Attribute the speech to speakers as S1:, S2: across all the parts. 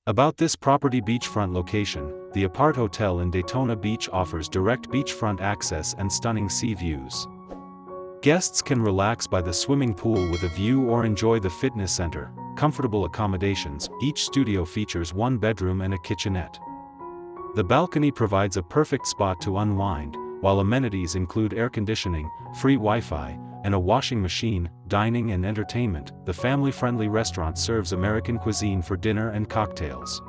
S1: About this property beachfront location, the Apart Hotel in Daytona Beach offers direct beachfront access and stunning sea views. Guests can relax by the swimming pool with a view or enjoy the fitness center. Comfortable accommodations. Each studio features one bedroom and a kitchenette. The balcony provides a perfect spot to unwind, while amenities include air conditioning, free Wi-Fi, and a washing machine. Dining and entertainment. The family-friendly restaurant serves American cuisine for dinner and cocktails.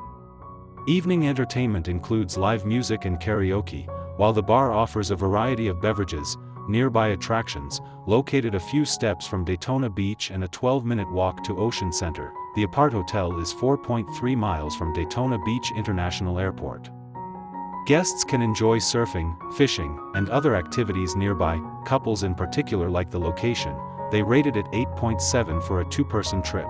S1: Evening entertainment includes live music and karaoke, while the bar offers a variety of beverages. Nearby attractions, located a few steps from Daytona Beach and a 12-minute walk to Ocean Center, the Apart Hotel is 4.3 miles from Daytona Beach International Airport. Guests can enjoy surfing, fishing, and other activities nearby. Couples in particular like the location. They rated it 8.7 for a two-person trip.